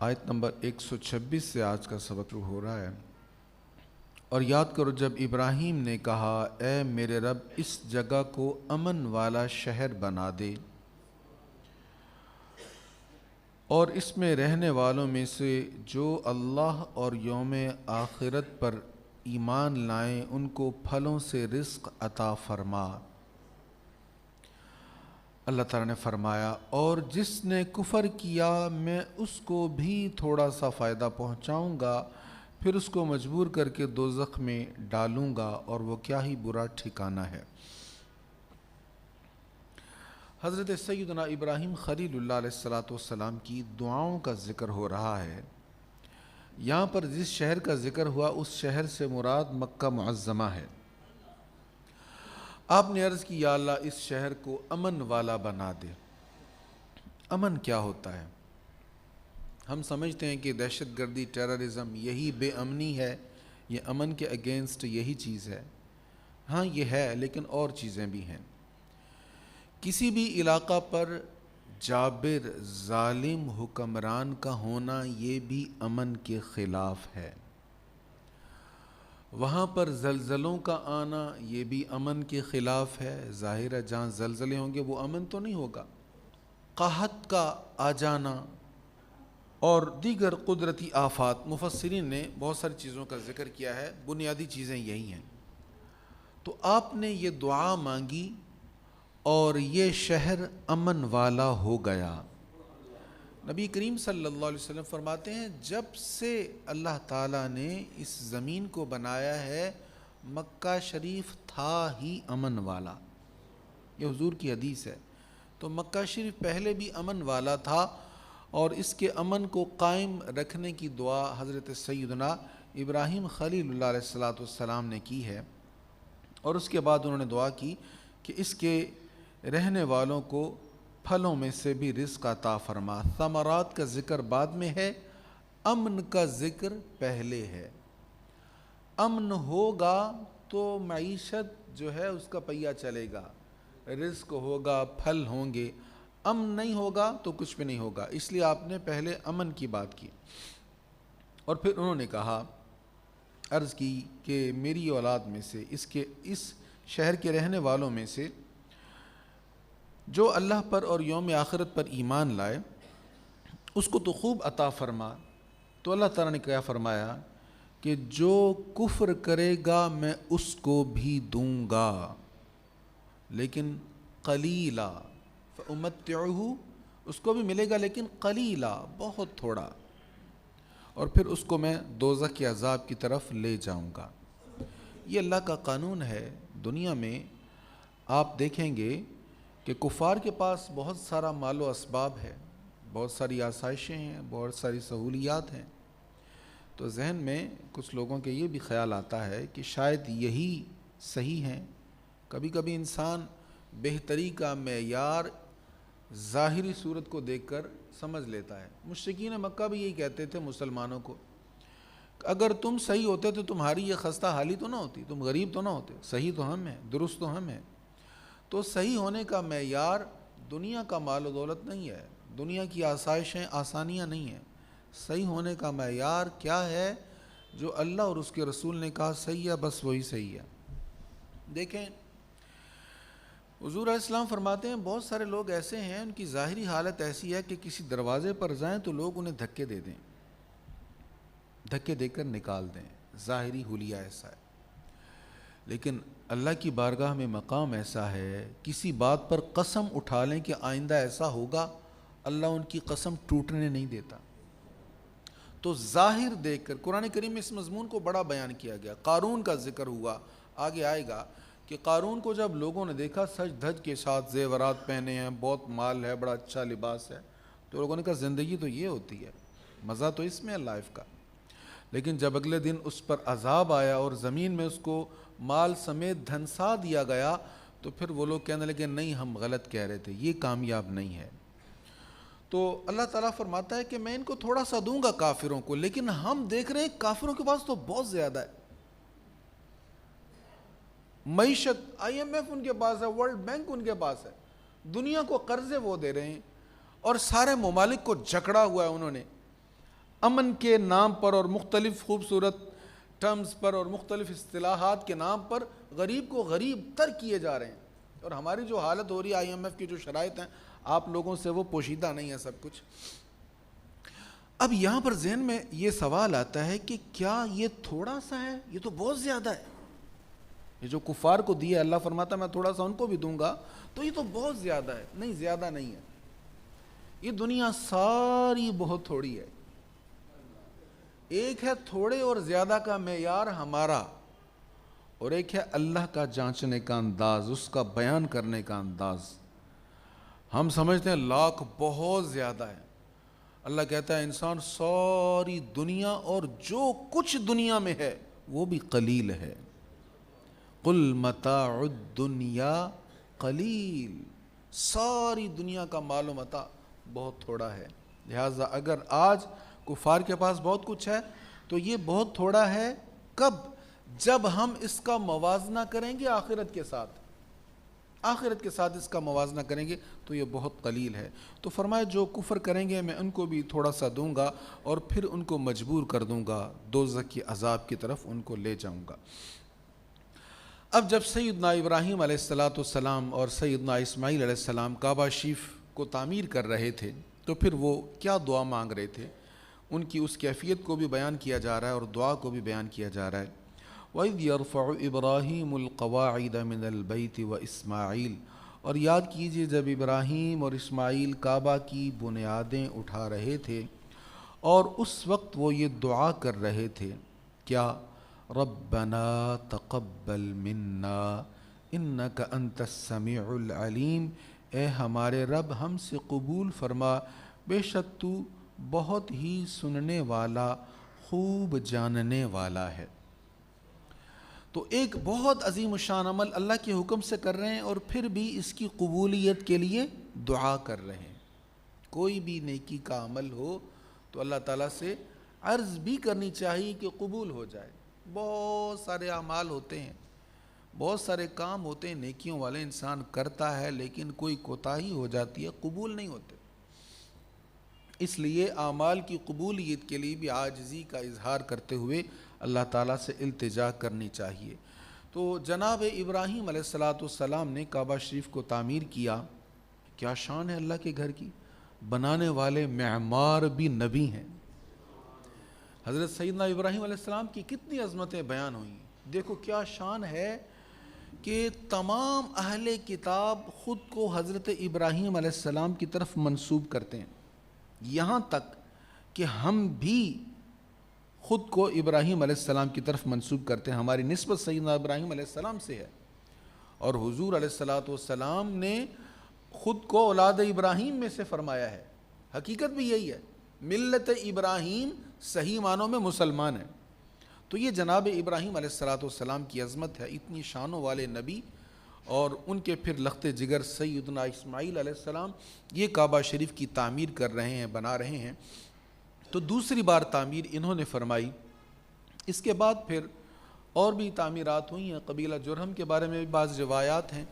آیت نمبر 126 سے آج کا سبق شروع ہو رہا ہے۔ اور یاد کرو جب ابراہیم نے کہا اے میرے رب اس جگہ کو امن والا شہر بنا دے اور اس میں رہنے والوں میں سے جو اللہ اور یوم آخرت پر ایمان لائیں ان کو پھلوں سے رزق عطا فرما۔ اللہ تعالیٰ نے فرمایا اور جس نے کفر کیا میں اس کو بھی تھوڑا سا فائدہ پہنچاؤں گا، پھر اس کو مجبور کر کے دوزخ میں ڈالوں گا اور وہ کیا ہی برا ٹھکانہ ہے۔ حضرت سیدنا ابراہیم خلیل اللہ علیہ السلام کی دعاؤں کا ذکر ہو رہا ہے۔ یہاں پر جس شہر کا ذکر ہوا اس شہر سے مراد مکہ معظمہ ہے۔ آپ نے عرض کی یا اللہ اس شہر کو امن والا بنا دے۔ امن کیا ہوتا ہے؟ ہم سمجھتے ہیں کہ دہشت گردی، ٹیررزم یہی بے امنی ہے، یہ امن کے اگینسٹ یہی چیز ہے۔ ہاں یہ ہے، لیکن اور چیزیں بھی ہیں۔ کسی بھی علاقہ پر جابر ظالم حکمران کا ہونا یہ بھی امن کے خلاف ہے۔ وہاں پر زلزلوں کا آنا یہ بھی امن کے خلاف ہے۔ ظاہر ہے جہاں زلزلے ہوں گے وہ امن تو نہیں ہوگا۔ قحط کا آ جانا اور دیگر قدرتی آفات، مفسرین نے بہت ساری چیزوں کا ذکر کیا ہے، بنیادی چیزیں یہی ہیں۔ تو آپ نے یہ دعا مانگی اور یہ شہر امن والا ہو گیا۔ نبی کریم صلی اللہ علیہ وسلم فرماتے ہیں جب سے اللہ تعالیٰ نے اس زمین کو بنایا ہے مکہ شریف تھا ہی امن والا۔ یہ حضور کی حدیث ہے۔ تو مکہ شریف پہلے بھی امن والا تھا اور اس کے امن کو قائم رکھنے کی دعا حضرت سیدنا ابراہیم خلیل اللہ علیہ السلام نے کی ہے۔ اور اس کے بعد انہوں نے دعا کی کہ اس کے رہنے والوں کو پھلوں میں سے بھی رزق عطا فرما۔ ثمرات کا ذکر بعد میں ہے، امن کا ذکر پہلے ہے۔ امن ہوگا تو معیشت جو ہے اس کا پہیہ چلے گا، رزق ہوگا، پھل ہوں گے۔ امن نہیں ہوگا تو کچھ بھی نہیں ہوگا، اس لیے آپ نے پہلے امن کی بات کی۔ اور پھر انہوں نے کہا، عرض کی کہ میری اولاد میں سے اس شہر کے رہنے والوں میں سے جو اللہ پر اور یوم آخرت پر ایمان لائے اس کو تو خوب عطا فرما۔ تو اللہ تعالیٰ نے کیا فرمایا کہ جو کفر کرے گا میں اس کو بھی دوں گا، لیکن قلیلا فأمتعہ، اس کو بھی ملے گا لیکن قلیلا، بہت تھوڑا، اور پھر اس کو میں دوزخ کے عذاب کی طرف لے جاؤں گا۔ یہ اللہ کا قانون ہے۔ دنیا میں آپ دیکھیں گے کہ کفار کے پاس بہت سارا مال و اسباب ہے، بہت ساری آسائشیں ہیں، بہت ساری سہولیات ہیں۔ تو ذہن میں کچھ لوگوں کے یہ بھی خیال آتا ہے کہ شاید یہی صحیح ہیں۔ کبھی کبھی انسان بہتری کا معیار ظاہری صورت کو دیکھ کر سمجھ لیتا ہے۔ مشرکین مکہ بھی یہی کہتے تھے مسلمانوں کو، اگر تم صحیح ہوتے تو تمہاری یہ خستہ حالی تو نہ ہوتی، تم غریب تو نہ ہوتے، صحیح تو ہم ہیں، درست تو ہم ہیں۔ تو صحیح ہونے کا معیار دنیا کا مال و دولت نہیں ہے، دنیا کی آسائشیں، آسانیاں نہیں ہیں۔ صحیح ہونے کا معیار کیا ہے؟ جو اللہ اور اس کے رسول نے کہا صحیح ہے، بس وہی صحیح ہے۔ دیکھیں حضور علیہ السلام فرماتے ہیں بہت سارے لوگ ایسے ہیں ان کی ظاہری حالت ایسی ہے کہ کسی دروازے پر جائیں تو لوگ انہیں دھکے دے دیں، دھکے دے کر نکال دیں، ظاہری حلیہ ایسا ہے۔ لیکن اللہ کی بارگاہ میں مقام ایسا ہے، کسی بات پر قسم اٹھا لیں کہ آئندہ ایسا ہوگا، اللہ ان کی قسم ٹوٹنے نہیں دیتا۔ تو ظاہر دیکھ کر قرآن کریم میں اس مضمون کو بڑا بیان کیا گیا۔ قارون کا ذکر ہوا، آگے آئے گا کہ قارون کو جب لوگوں نے دیکھا سج دھج کے ساتھ زیورات پہنے ہیں، بہت مال ہے، بڑا اچھا لباس ہے، تو لوگوں نے کہا زندگی تو یہ ہوتی ہے، مزہ تو اس میں ہے لائف کا۔ لیکن جب اگلے دن اس پر عذاب آیا اور زمین میں اس کو مال سمیت دھنسا دیا گیا تو پھر وہ لوگ کہنے لگے نہیں ہم غلط کہہ رہے تھے، یہ کامیاب نہیں ہے۔ تو اللہ تعالیٰ فرماتا ہے کہ میں ان کو تھوڑا سا دوں گا کافروں کو، لیکن ہم دیکھ رہے ہیں کافروں کے پاس تو بہت زیادہ ہے۔ معیشت IMF ان کے پاس ہے، ورلڈ بینک ان کے پاس ہے، دنیا کو قرضے وہ دے رہے ہیں اور سارے ممالک کو جکڑا ہوا ہے انہوں نے۔ امن کے نام پر اور مختلف خوبصورت ٹرمز پر اور مختلف اصطلاحات کے نام پر غریب کو غریب تر کیے جا رہے ہیں، اور ہماری جو حالت ہو رہی ہے IMF کی جو شرائط ہیں آپ لوگوں سے وہ پوشیدہ نہیں ہے سب کچھ۔ اب یہاں پر ذہن میں یہ سوال آتا ہے کہ کیا یہ تھوڑا سا ہے؟ یہ تو بہت زیادہ ہے۔ یہ جو کفار کو دیا اللہ فرماتا ہے میں تھوڑا سا ان کو بھی دوں گا، تو یہ تو بہت زیادہ ہے۔ نہیں، زیادہ نہیں ہے، یہ دنیا ساری بہت تھوڑی ہے۔ ایک ہے تھوڑے اور زیادہ کا معیار ہمارا، اور ایک ہے اللہ کا جانچنے کا انداز، اس کا بیان کرنے کا انداز۔ ہم سمجھتے ہیں لاکھ بہت زیادہ ہے، اللہ کہتا ہے انسان ساری دنیا اور جو کچھ دنیا میں ہے وہ بھی قلیل ہے۔ قل متاع الدنیا قلیل، ساری دنیا کا مال و متاع بہت تھوڑا ہے۔ لہٰذا اگر آج کفار کے پاس بہت کچھ ہے تو یہ بہت تھوڑا ہے، کب؟ جب ہم اس کا موازنہ کریں گے آخرت کے ساتھ، آخرت کے ساتھ اس کا موازنہ کریں گے تو یہ بہت قلیل ہے۔ تو فرمایا جو کفر کریں گے میں ان کو بھی تھوڑا سا دوں گا اور پھر ان کو مجبور کر دوں گا، دوزخ کی عذاب کی طرف ان کو لے جاؤں گا۔ اب جب سیدنا ابراہیم علیہ السلام اور سیدنا اسماعیل علیہ السلام کعبہ شریف کو تعمیر کر رہے تھے تو پھر وہ کیا دعا مانگ رہے تھے، ان کی اس کیفیت کو بھی بیان کیا جا رہا ہے اور دعا کو بھی بیان کیا جا رہا ہے۔ وَإِذْ يَرْفَعُ إِبْرَاهِيمُ الْقَوَاعِدَ مِنَ الْبَيْتِ وَإِسْمَاعِيلُ، اور یاد کیجئے جب ابراہیم اور اسماعیل کعبہ کی بنیادیں اٹھا رہے تھے اور اس وقت وہ یہ دعا کر رہے تھے، کیا؟ رَبَّنَا تَقَبَّلْ مِنَّا إِنَّكَ أَنْتَ السَّمِيعُ الْعَلِيمُ، اے ہمارے رب ہم سے قبول فرما، بے شک تو بہت ہی سننے والا خوب جاننے والا ہے۔ تو ایک بہت عظیم الشان عمل اللہ کے حکم سے کر رہے ہیں اور پھر بھی اس کی قبولیت کے لیے دعا کر رہے ہیں۔ کوئی بھی نیکی کا عمل ہو تو اللہ تعالیٰ سے عرض بھی کرنی چاہیے کہ قبول ہو جائے۔ بہت سارے اعمال ہوتے ہیں، بہت سارے کام ہوتے ہیں نیکیوں والے، انسان کرتا ہے لیکن کوئی کوتاہی ہو جاتی ہے، قبول نہیں ہوتے۔ اس لیے اعمال کی قبولیت کے لیے بھی عاجزی کا اظہار کرتے ہوئے اللہ تعالیٰ سے التجا کرنی چاہیے۔ تو جناب ابراہیم علیہ السلام نے کعبہ شریف کو تعمیر کیا، کیا شان ہے اللہ کے گھر کی، بنانے والے معمار بھی نبی ہیں۔ حضرت سیدنا ابراہیم علیہ السلام کی کتنی عظمتیں بیان ہوئیں، دیکھو کیا شان ہے کہ تمام اہل کتاب خود کو حضرت ابراہیم علیہ السلام کی طرف منسوب کرتے ہیں، یہاں تک کہ ہم بھی خود کو ابراہیم علیہ السلام کی طرف منسوب کرتے ہیں، ہماری نسبت سیدنا ابراہیم علیہ السلام سے ہے، اور حضور علیہ السلام نے خود کو اولاد ابراہیم میں سے فرمایا ہے۔ حقیقت بھی یہی ہے، ملت ابراہیم صحیح معنوں میں مسلمان ہیں۔ تو یہ جناب ابراہیم علیہ السلام کی عظمت ہے، اتنی شانوں والے نبی، اور ان کے پھر لخت جگر سیدنا اسماعیل علیہ السلام یہ کعبہ شریف کی تعمیر کر رہے ہیں، بنا رہے ہیں۔ تو دوسری بار تعمیر انہوں نے فرمائی، اس کے بعد پھر اور بھی تعمیرات ہوئی ہیں۔ قبیلہ جرہم کے بارے میں بھی بعض روایات ہیں۔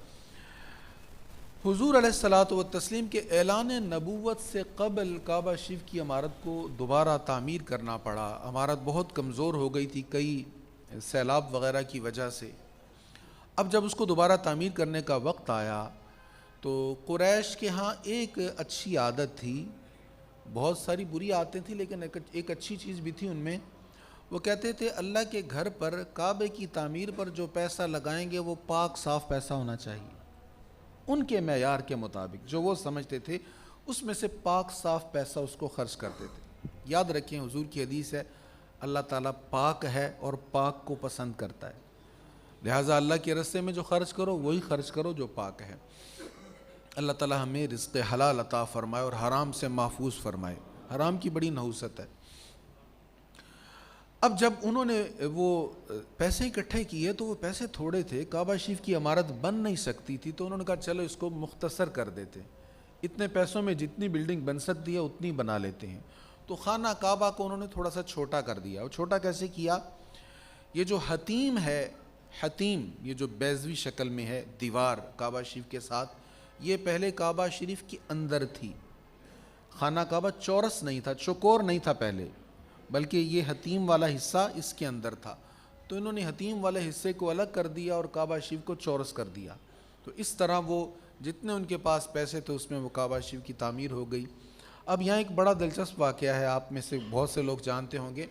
حضور علیہ السلام کے اعلان نبوت سے قبل کعبہ شریف کی عمارت کو دوبارہ تعمیر کرنا پڑا، عمارت بہت کمزور ہو گئی تھی کئی سیلاب وغیرہ کی وجہ سے۔ اب جب اس کو دوبارہ تعمیر کرنے کا وقت آیا تو قریش کے ہاں ایک اچھی عادت تھی، بہت ساری بری عادتیں تھیں لیکن ایک اچھی چیز بھی تھی ان میں، وہ کہتے تھے اللہ کے گھر پر کعبے کی تعمیر پر جو پیسہ لگائیں گے وہ پاک صاف پیسہ ہونا چاہیے، ان کے معیار کے مطابق جو وہ سمجھتے تھے اس میں سے پاک صاف پیسہ اس کو خرچ کرتے تھے۔ یاد رکھیں حضور کی حدیث ہے اللہ تعالیٰ پاک ہے اور پاک کو پسند کرتا ہے، لہٰذا اللہ کے راستے میں جو خرچ کرو وہی خرچ کرو جو پاک ہے۔ اللہ تعالیٰ ہمیں رزق حلال عطا فرمائے اور حرام سے محفوظ فرمائے، حرام کی بڑی نحوست ہے۔ اب جب انہوں نے وہ پیسے اکٹھے کیے تو وہ پیسے تھوڑے تھے، کعبہ شریف کی عمارت بن نہیں سکتی تھی، تو انہوں نے کہا چلو اس کو مختصر کر دیتے، اتنے پیسوں میں جتنی بلڈنگ بن سکتی ہے اتنی بنا لیتے ہیں۔ تو خانہ کعبہ کو انہوں نے تھوڑا سا چھوٹا کر دیا۔ اور چھوٹا کیسے کیا؟ یہ جو حتیم ہے، حتیم یہ جو بیضوی شکل میں ہے دیوار کعبہ شریف کے ساتھ، یہ پہلے کعبہ شریف کے اندر تھی۔ خانہ کعبہ چورس نہیں تھا، چوکور نہیں تھا پہلے، بلکہ یہ حتیم والا حصہ اس کے اندر تھا، تو انہوں نے حتیم والے حصے کو الگ کر دیا اور کعبہ شریف کو چورس کر دیا۔ تو اس طرح وہ جتنے ان کے پاس پیسے تھے اس میں وہ کعبہ شریف کی تعمیر ہو گئی۔ اب یہاں ایک بڑا دلچسپ واقعہ ہے، آپ میں سے بہت سے لوگ جانتے ہوں گے،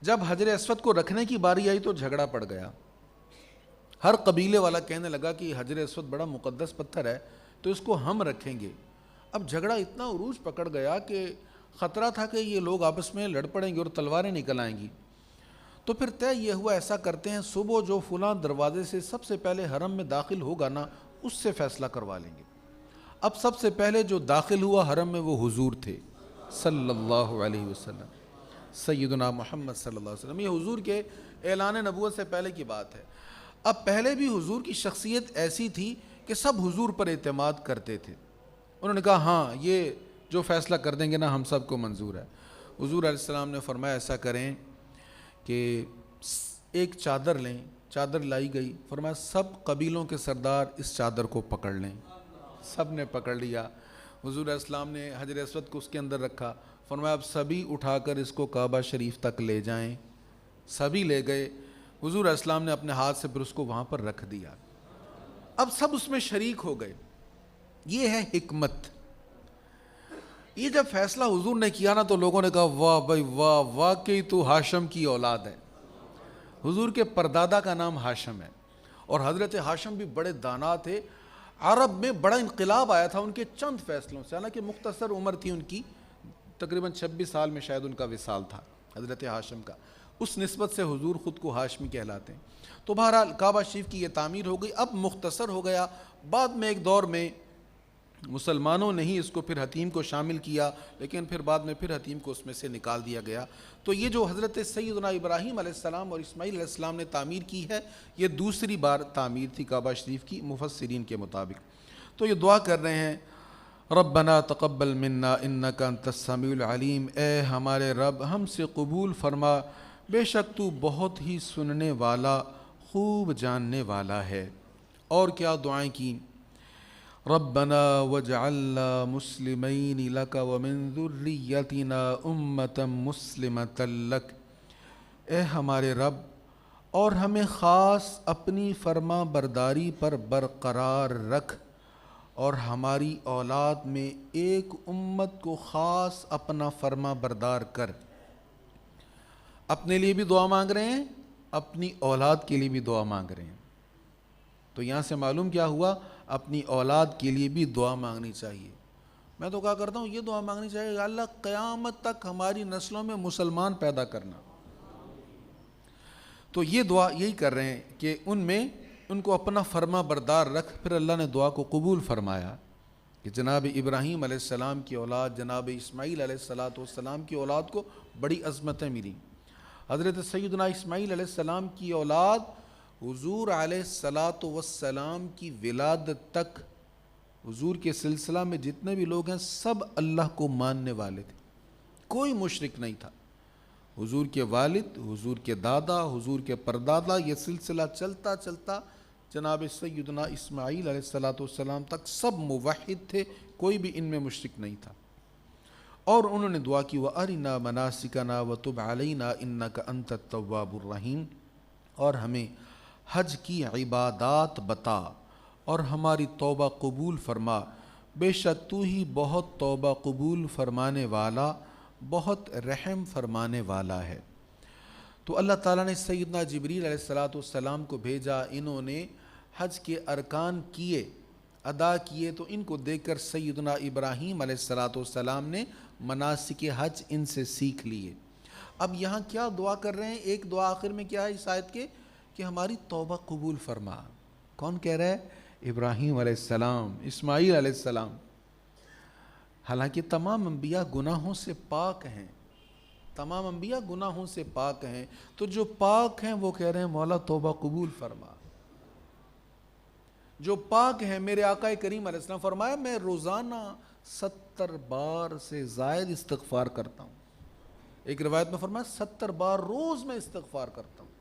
جب حجر اسود کو رکھنے کی باری آئی تو جھگڑا پڑ گیا۔ ہر قبیلے والا کہنے لگا کہ حجر اسود بڑا مقدس پتھر ہے تو اس کو ہم رکھیں گے۔ اب جھگڑا اتنا عروج پکڑ گیا کہ خطرہ تھا کہ یہ لوگ آپس میں لڑ پڑیں گے اور تلواریں نکل آئیں گی۔ تو پھر طے یہ ہوا ایسا کرتے ہیں، صبح جو فلاں دروازے سے سب سے پہلے حرم میں داخل ہوگا نا اس سے فیصلہ کروا لیں گے۔ اب سب سے پہلے جو داخل ہوا حرم میں وہ حضور تھے صلی اللہ علیہ وسلم، سیدنا محمد صلی اللہ علیہ وسلم۔ یہ حضور کے اعلان نبوت سے پہلے کی بات ہے۔ اب پہلے بھی حضور کی شخصیت ایسی تھی کہ سب حضور پر اعتماد کرتے تھے، انہوں نے کہا ہاں یہ جو فیصلہ کر دیں گے نا ہم سب کو منظور ہے۔ حضور علیہ السلام نے فرمایا ایسا کریں کہ ایک چادر لیں، چادر لائی گئی، فرمایا سب قبیلوں کے سردار اس چادر کو پکڑ لیں، سب نے پکڑ لیا۔ حضور علیہ السلام نے حجر اسود کو اس کے اندر رکھا، فرمایا اب سبھی اٹھا کر اس کو کعبہ شریف تک لے جائیں، سبھی لے گئے۔ حضور علیہ السلام نے اپنے ہاتھ سے پھر اس کو وہاں پر رکھ دیا، اب سب اس میں شریک ہو گئے۔ یہ ہے حکمت۔ یہ جب فیصلہ حضور نے کیا نا تو لوگوں نے کہا واہ بھائی واہ، واقعی تو ہاشم کی اولاد ہے۔ حضور کے پردادا کا نام ہاشم ہے اور حضرت ہاشم بھی بڑے دانا تھے۔ عرب میں بڑا انقلاب آیا تھا ان کے چند فیصلوں سے، حالانکہ مختصر عمر تھی ان کی، تقریباً 26 سال میں شاید ان کا وصال تھا حضرت ہاشم کا، اس نسبت سے حضور خود کو ہاشمی کہلاتے ہیں۔ تو بہرحال کعبہ شریف کی یہ تعمیر ہو گئی، اب مختصر ہو گیا۔ بعد میں ایک دور میں مسلمانوں نے ہی اس کو پھر حتیم کو شامل کیا، لیکن پھر بعد میں پھر حتیم کو اس میں سے نکال دیا گیا۔ تو یہ جو حضرت سیدنا ابراہیم علیہ السلام اور اسماعیل علیہ السلام نے تعمیر کی ہے، یہ دوسری بار تعمیر تھی کعبہ شریف کی مفسرین کے مطابق۔ تو یہ دعا کر رہے ہیں ربنا تقبل منا انک انت السمیع العلیم، اے ہمارے رب ہم سے قبول فرما، بے شک تو بہت ہی سننے والا خوب جاننے والا ہے۔ اور کیا دعائیں کی؟ ربنا واجعلنا مسلمین لک ومن ذریتنا امۃ مسلمۃ لک، اے ہمارے رب اور ہمیں خاص اپنی فرما برداری پر برقرار رکھ، اور ہماری اولاد میں ایک امت کو خاص اپنا فرما بردار کر۔ اپنے لیے بھی دعا مانگ رہے ہیں، اپنی اولاد کے لیے بھی دعا مانگ رہے ہیں۔ تو یہاں سے معلوم کیا ہوا؟ اپنی اولاد کے لیے بھی دعا مانگنی چاہیے۔ میں تو کہا کرتا ہوں یہ دعا مانگنی چاہیے کہ اللہ قیامت تک ہماری نسلوں میں مسلمان پیدا کرنا۔ تو یہ دعا یہی کر رہے ہیں کہ ان کو اپنا فرما بردار رکھ۔ پھر اللہ نے دعا کو قبول فرمایا کہ جناب ابراہیم علیہ السلام کی اولاد، جناب اسماعیل علیہ السلام کی اولاد کو بڑی عظمتیں ملی۔ حضرت سیدنا اسماعیل علیہ السلام کی اولاد حضور علیہ السلام کی ولادت تک، حضور کے سلسلہ میں جتنے بھی لوگ ہیں سب اللہ کو ماننے والے تھے، کوئی مشرک نہیں تھا۔ حضور کے والد، حضور کے دادا، حضور کے پردادا، یہ سلسلہ چلتا چلتا جناب سیدنا اسماعیل علیہ السلام تک سب موحد تھے، کوئی بھی ان میں مشرک نہیں تھا۔ اور انہوں نے دعا کی وَأَرِنَا مَنَاسِكَنَا وَتُبْ عَلَيْنَا إِنَّكَ أَنْتَ التَّوَّابُ الرَّحِيمُ، اور ہمیں حج کی عبادات بتا اور ہماری توبہ قبول فرما، بے شک تو ہی بہت توبہ قبول فرمانے والا، بہت رحم فرمانے والا ہے۔ تو اللہ تعالیٰ نے سیدنا جبریل علیہ السلام کو بھیجا، انہوں نے حج کے ارکان کیے، ادا کیے، تو ان کو دیکھ کر سیدنا ابراہیم علیہ السلام نے مناسک حج ان سے سیکھ لیے۔ اب یہاں کیا دعا کر رہے ہیں؟ ایک دعا آخر میں کیا ہے اس آیت کے کہ ہماری توبہ قبول فرما۔ کون کہہ رہا ہے؟ ابراہیم علیہ السلام، اسماعیل علیہ السلام۔ حالانکہ تمام انبیاء گناہوں سے پاک ہیں، تمام انبیاء گناہوں سے پاک ہیں، تو جو پاک ہیں وہ کہہ رہے ہیں مولا توبہ قبول فرما۔ جو پاک ہیں، میرے آقا کریم علیہ السلام فرمایا میں روزانہ 70 بار سے زائد استغفار کرتا ہوں۔ ایک روایت میں فرمایا 70 بار روز میں استغفار کرتا ہوں۔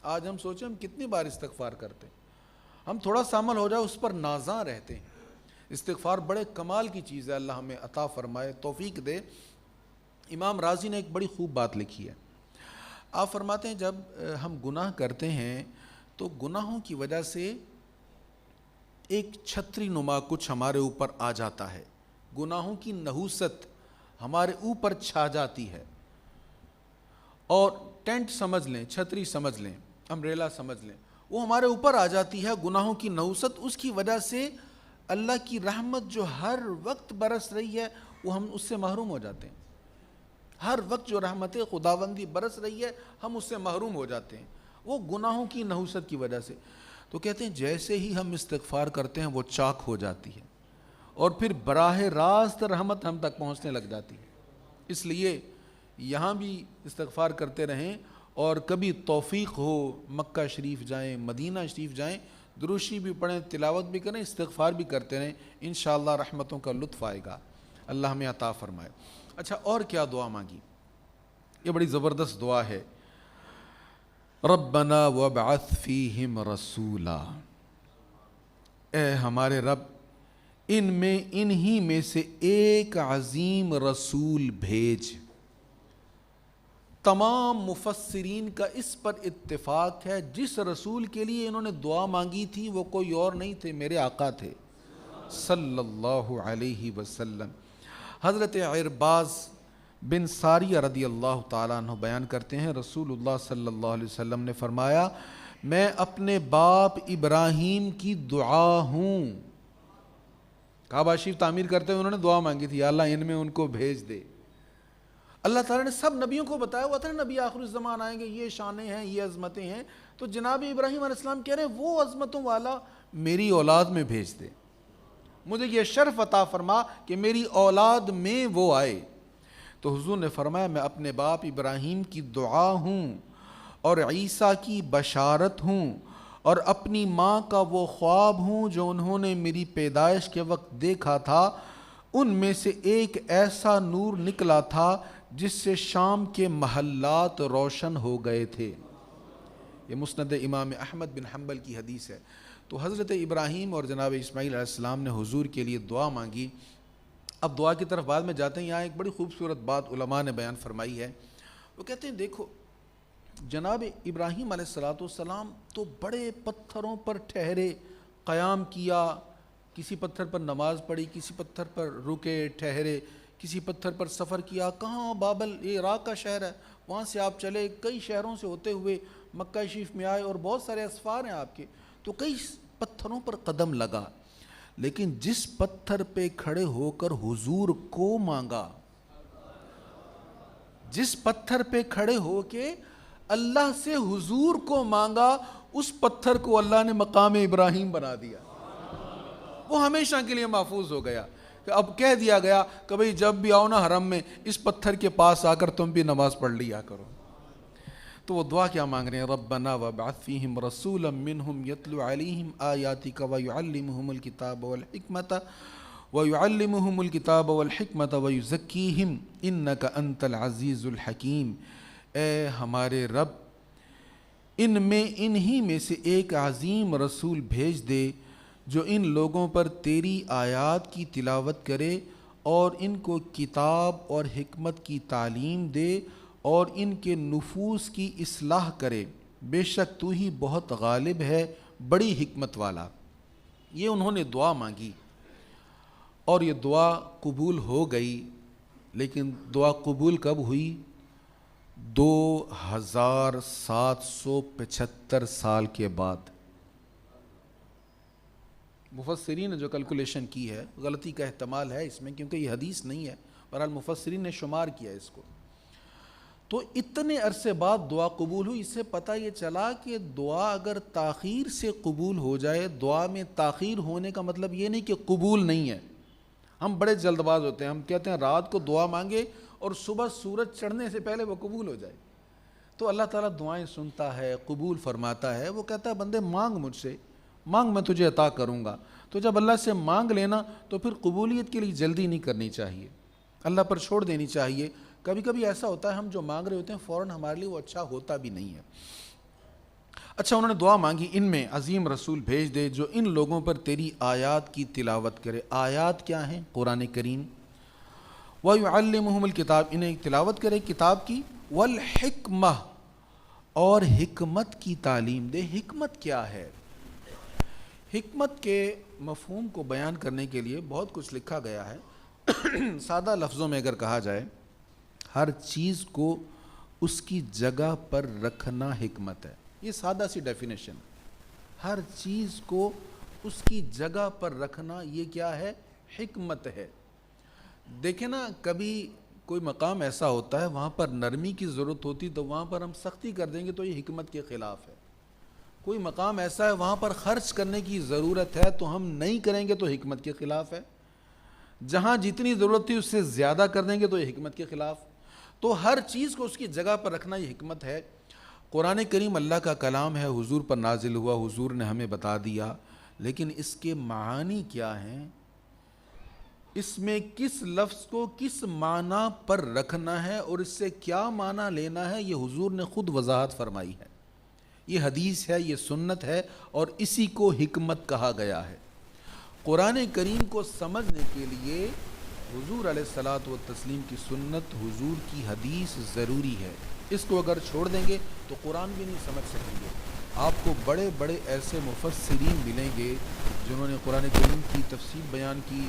آج ہم سوچیں ہم کتنی بار استغفار کرتے ہیں؟ ہم تھوڑا سا عمل ہو جائے اس پر نازاں رہتے ہیں۔ استغفار بڑے کمال کی چیز ہے، اللہ ہمیں عطا فرمائے، توفیق دے امام رازی نے ایک بڑی خوب بات لکھی ہے. آپ فرماتے ہیں جب ہم گناہ کرتے ہیں تو گناہوں کی وجہ سے ایک چھتری نما کچھ ہمارے اوپر آ جاتا ہے، گناہوں کی نحوست ہمارے اوپر چھا جاتی ہے، اور ٹینٹ سمجھ لیں، چھتری سمجھ لیں، امبریلا سمجھ لیں، وہ ہمارے اوپر آ جاتی ہے گناہوں کی نحوست. اس کی وجہ سے اللہ کی رحمت جو ہر وقت برس رہی ہے وہ ہم اس سے محروم ہو جاتے ہیں. ہر وقت جو رحمت خداوندی برس رہی ہے ہم اس سے محروم ہو جاتے ہیں، وہ گناہوں کی نحوست کی وجہ سے. تو کہتے ہیں جیسے ہی ہم استغفار کرتے ہیں وہ چاک ہو جاتی ہے اور پھر براہ راست رحمت ہم تک پہنچنے لگ جاتی ہے. اس لیے یہاں بھی استغفار کرتے رہیں، اور کبھی توفیق ہو مکہ شریف جائیں، مدینہ شریف جائیں، دروشی بھی پڑھیں، تلاوت بھی کریں، استغفار بھی کرتے رہیں، انشاءاللہ رحمتوں کا لطف آئے گا. اللہ ہمیں عطا فرمائے. اچھا، اور کیا دعا مانگی؟ یہ بڑی زبردست دعا ہے. ربنا وابعث فیہم رسولا، اے ہمارے رب انہی میں سے ایک عظیم رسول بھیج. تمام مفسرین کا اس پر اتفاق ہے جس رسول کے لیے انہوں نے دعا مانگی تھی وہ کوئی اور نہیں تھے، میرے آقا تھے صلی اللہ علیہ وسلم. حضرت عرباض بن ساریہ رضی اللہ تعالیٰ عنہ بیان کرتے ہیں رسول اللہ صلی اللہ علیہ وسلم نے فرمایا میں اپنے باپ ابراہیم کی دعا ہوں. کعبہ شریف تعمیر کرتے ہوئے انہوں نے دعا مانگی تھی، یا اللہ ان میں ان کو بھیج دے. اللہ تعالیٰ نے سب نبیوں کو بتایا ہوا تھا، نبی آخر الزمان آئیں گے، یہ شانیں ہیں، یہ عظمتیں ہیں. تو جناب ابراہیم علیہ السلام کہہ رہے ہیں وہ عظمتوں والا میری اولاد میں بھیج دے، مجھے یہ شرف عطا فرما کہ میری اولاد میں وہ آئے. تو حضور نے فرمایا میں اپنے باپ ابراہیم کی دعا ہوں اور عیسیٰ کی بشارت ہوں اور اپنی ماں کا وہ خواب ہوں جو انہوں نے میری پیدائش کے وقت دیکھا تھا. ان میں سے ایک ایسا نور نکلا تھا جس سے شام کے محلات روشن ہو گئے تھے. یہ مسند امام احمد بن حنبل کی حدیث ہے. تو حضرت ابراہیم اور جناب اسماعیل علیہ السلام نے حضور کے لیے دعا مانگی. اب دعا کی طرف بعد میں جاتے ہیں. یہاں ایک بڑی خوبصورت بات علماء نے بیان فرمائی ہے. وہ کہتے ہیں دیکھو جناب ابراہیم علیہ السلام تو بڑے پتھروں پر ٹھہرے، قیام کیا، کسی پتھر پر نماز پڑھی، کسی پتھر پر رکے ٹھہرے، کسی پتھر پر سفر کیا. کہاں؟ بابل، یہ عراق کا شہر ہے، وہاں سے آپ چلے، کئی شہروں سے ہوتے ہوئے مکہ شریف میں آئے اور بہت سارے اسفار ہیں آپ کے. تو کئی پتھروں پر قدم لگا، لیکن جس پتھر پہ کھڑے ہو کر حضور کو مانگا، جس پتھر پہ کھڑے ہو کے اللہ سے حضور کو مانگا، اس پتھر کو اللہ نے مقام ابراہیم بنا دیا. وہ ہمیشہ کے لیے محفوظ ہو گیا. اب کہہ دیا گیا کہ بھئی جب بھی آؤ نا حرم میں اس پتھر کے پاس آ کر تم بھی نماز پڑھ لیا کرو. تو وہ دعا کیا مانگ رہے ہیں؟ ربنا وابعث فیہم رسولا منہم یتلو علیہم آیاتک ویعلمہم الکتاب والحکمت ویزکیہم انک انت العزیز الحکیم. اے ہمارے رب انہی میں سے ایک عظیم رسول بھیج دے جو ان لوگوں پر تیری آیات کی تلاوت کرے اور ان کو کتاب اور حکمت کی تعلیم دے اور ان کے نفوس کی اصلاح کرے. بے شک تو ہی بہت غالب ہے، بڑی حکمت والا. یہ انہوں نے دعا مانگی اور یہ دعا قبول ہو گئی. لیکن دعا قبول کب ہوئی؟ 2775 سال کے بعد. مفسرین نے جو کیلکولیشن کی ہے، غلطی کا احتمال ہے اس میں کیونکہ یہ حدیث نہیں ہے، بہرحال مفسرین نے شمار کیا اس کو. تو اتنے عرصے بعد دعا قبول ہوئی. اس سے پتہ یہ چلا کہ دعا اگر تاخیر سے قبول ہو جائے، دعا میں تاخیر ہونے کا مطلب یہ نہیں کہ قبول نہیں ہے. ہم بڑے جلد باز ہوتے ہیں، ہم کہتے ہیں رات کو دعا مانگے اور صبح سورج چڑھنے سے پہلے وہ قبول ہو جائے. تو اللہ تعالیٰ دعائیں سنتا ہے، قبول فرماتا ہے. وہ کہتا ہے بندے مانگ مجھ سے، مانگ میں تجھے عطا کروں گا. تو جب اللہ سے مانگ لینا تو پھر قبولیت کے لیے جلدی نہیں کرنی چاہیے، اللہ پر چھوڑ دینی چاہیے. کبھی کبھی ایسا ہوتا ہے ہم جو مانگ رہے ہوتے ہیں فوراً ہمارے لیے وہ اچھا ہوتا بھی نہیں ہے. اچھا، انہوں نے دعا مانگی ان میں عظیم رسول بھیج دے جو ان لوگوں پر تیری آیات کی تلاوت کرے. آیات کیا ہیں؟ قرآن کریم. وَيُعَلِّمُهُمُ الْكِتاب، انہیں تلاوت کرے کتاب کی، والحکمہ، اور حکمت کی تعلیم دے۔ حکمت کیا ہے؟ حکمت کے مفہوم کو بیان کرنے کے لیے بہت کچھ لکھا گیا ہے۔ سادہ لفظوں میں اگر کہا جائے، ہر چیز کو اس کی جگہ پر رکھنا حکمت ہے۔ یہ سادہ سی ڈیفینیشن، ہر چیز کو اس کی جگہ پر رکھنا، یہ کیا ہے؟ حکمت ہے۔ دیکھیں نا، کبھی کوئی مقام ایسا ہوتا ہے وہاں پر نرمی کی ضرورت ہوتی تو وہاں پر ہم سختی کر دیں گے تو یہ حکمت کے خلاف ہے۔ کوئی مقام ایسا ہے وہاں پر خرچ کرنے کی ضرورت ہے تو ہم نہیں کریں گے تو حکمت کے خلاف ہے۔ جہاں جتنی ضرورت تھی اس سے زیادہ کر دیں گے تو یہ حکمت کے خلاف۔ تو ہر چیز کو اس کی جگہ پر رکھنا یہ حکمت ہے۔ قرآن کریم اللہ کا کلام ہے، حضور پر نازل ہوا، حضور نے ہمیں بتا دیا، لیکن اس کے معانی کیا ہیں؟ اس میں کس لفظ کو کس معنی پر رکھنا ہے اور اس سے کیا معنی لینا ہے، یہ حضور نے خود وضاحت فرمائی ہے۔ یہ حدیث ہے، یہ سنت ہے، اور اسی کو حکمت کہا گیا ہے۔ قرآن کریم کو سمجھنے کے لیے حضور علیہ الصلاۃ والتسلیم کی سنت، حضور کی حدیث ضروری ہے۔ اس کو اگر چھوڑ دیں گے تو قرآن بھی نہیں سمجھ سکیں گے۔ آپ کو بڑے بڑے ایسے مفسرین ملیں گے جنہوں نے قرآن کریم کی تفسیر بیان کی،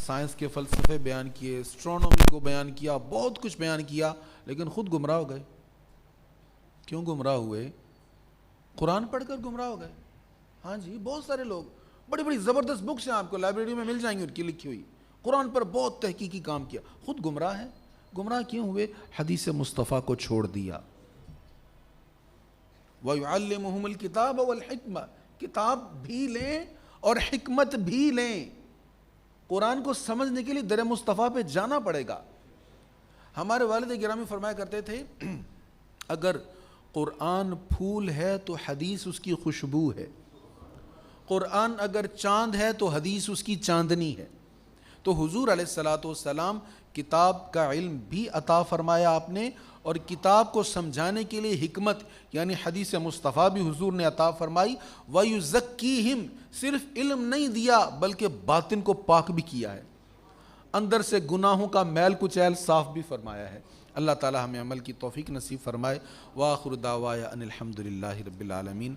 سائنس کے فلسفے بیان کیے، اسٹرونومی کو بیان کیا، بہت کچھ بیان کیا، لیکن خود گمراہ ہو گئے۔ کیوں گمراہ ہوئے؟ قرآن پڑھ کر گمراہ ہو گئے۔ ہاں جی، بہت سارے لوگ، بڑی بڑی زبردست بکس ہیں، آپ کو لائبریری میں مل جائیں گی ان کی لکھی ہوئی، قرآن پر بہت تحقیقی کام کیا، خود گمراہ ہیں۔ گمراہ کیوں ہوئے؟ حدیث مصطفیٰ کو چھوڑ دیا۔ وَيُعَلِّمُهُمُ الْكِتَابَ وَالْحِكْمَةَ، کتاب بھی لیں اور حکمت بھی لیں۔ قرآن کو سمجھنے کے لیے در مصطفیٰ پہ جانا پڑے گا۔ ہمارے والد گرامی فرمایا کرتے تھے، اگر قرآن پھول ہے تو حدیث اس کی خوشبو ہے، قرآن اگر چاند ہے تو حدیث اس کی چاندنی ہے۔ تو حضور علیہ الصلاۃ والسلام کتاب کا علم بھی عطا فرمایا آپ نے، اور کتاب کو سمجھانے کے لیے حکمت یعنی حدیث مصطفیٰ بھی حضور نے عطا فرمائی۔ وَيُزَكِّيهِمْ، صرف علم نہیں دیا بلکہ باطن کو پاک بھی کیا ہے، اندر سے گناہوں کا میل کچیل صاف بھی فرمایا ہے۔ اللہ تعالی ہمیں عمل کی توفیق نصیب فرمائے۔ وآخر دعوایا ان الحمد للہ رب العالمین۔